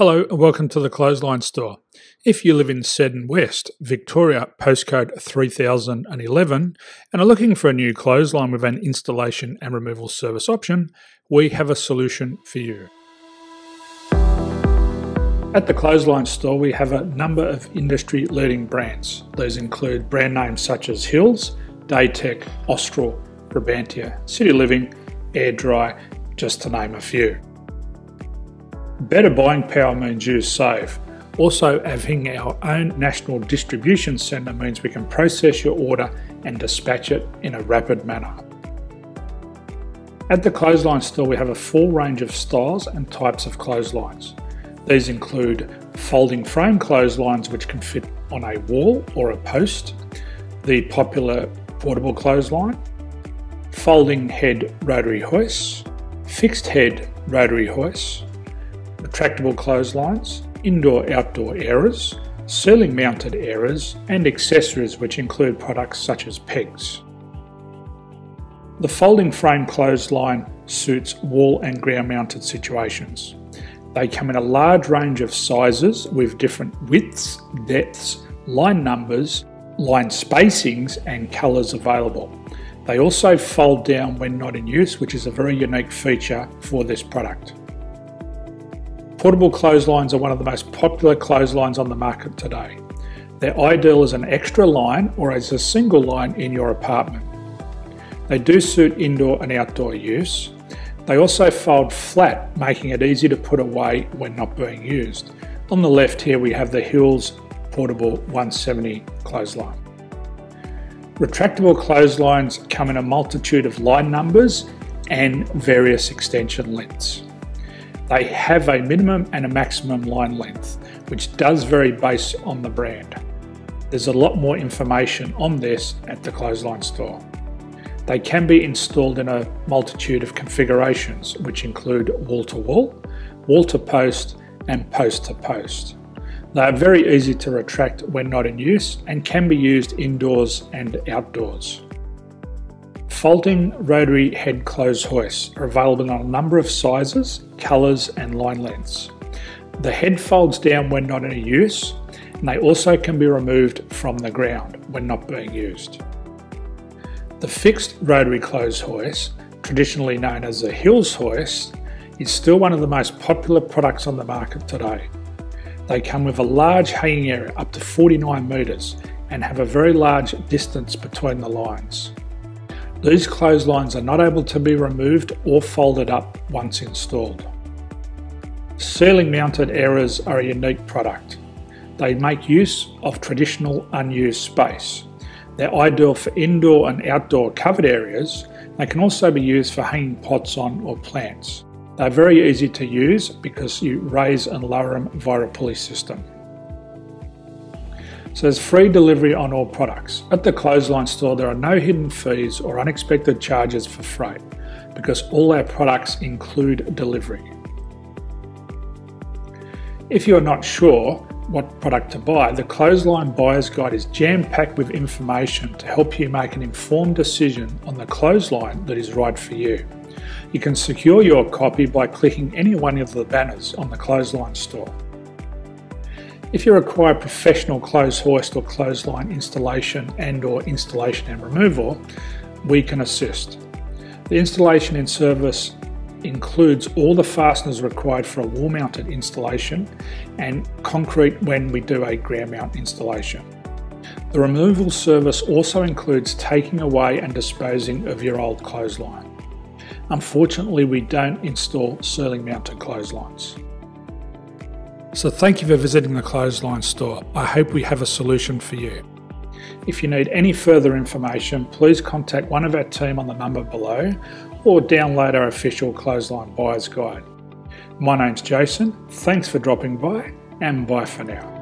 Hello and welcome to the Clothesline Store. If you live in Seddon West, Victoria, postcode 3011, and are looking for a new clothesline with an installation and removal service option, we have a solution for you. At the Clothesline Store, we have a number of industry-leading brands. These include brand names such as Hills, Daytech, Austral, Brabantia, City Living, Air Dry, just to name a few. Better buying power means you save. Also, having our own national distribution centre means we can process your order and dispatch it in a rapid manner. At the Clothesline Store, we have a full range of styles and types of clotheslines. These include folding frame clotheslines which can fit on a wall or a post, the popular portable clothesline, folding head rotary hoists, fixed head rotary hoists, retractable clotheslines, indoor-outdoor airers, ceiling mounted airers, and accessories which include products such as pegs. The folding frame clothesline suits wall and ground mounted situations. They come in a large range of sizes with different widths, depths, line numbers, line spacings and colours available. They also fold down when not in use, which is a very unique feature for this product. Portable clotheslines are one of the most popular clotheslines on the market today. They're ideal as an extra line or as a single line in your apartment. They do suit indoor and outdoor use. They also fold flat, making it easy to put away when not being used. On the left here we have the Hills Portable 170 clothesline. Retractable clotheslines come in a multitude of line numbers and various extension lengths. They have a minimum and a maximum line length, which does vary based on the brand. There's a lot more information on this at the Clothesline Store. They can be installed in a multitude of configurations, which include wall-to-wall, wall-to-post, and post-to-post. They are very easy to retract when not in use and can be used indoors and outdoors. Folding rotary head clothes hoists are available in a number of sizes, colours and line lengths. The head folds down when not in use, and they also can be removed from the ground when not being used. The fixed rotary clothes hoist, traditionally known as the Hills hoist, is still one of the most popular products on the market today. They come with a large hanging area up to 49 metres and have a very large distance between the lines. These clotheslines are not able to be removed or folded up once installed. Ceiling mounted airers are a unique product. They make use of traditional unused space. They're ideal for indoor and outdoor covered areas. They can also be used for hanging pots on or plants. They're very easy to use because you raise and lower them via a pulley system. So there's free delivery on all products. At the Clothesline Store, there are no hidden fees or unexpected charges for freight because all our products include delivery. If you're not sure what product to buy, the Clothesline Buyer's Guide is jam-packed with information to help you make an informed decision on the clothesline that is right for you. You can secure your copy by clicking any one of the banners on the Clothesline Store. If you require professional clothes hoist or clothesline installation and/or installation and removal, we can assist. The installation and service includes all the fasteners required for a wall-mounted installation and concrete when we do a ground mount installation. The removal service also includes taking away and disposing of your old clothesline. Unfortunately, we don't install ceiling mounted clotheslines. So thank you for visiting the Clothesline Store. I hope we have a solution for you. If you need any further information, please contact one of our team on the number below or download our official Clothesline Buyer's Guide. My name's Jason, thanks for dropping by and bye for now.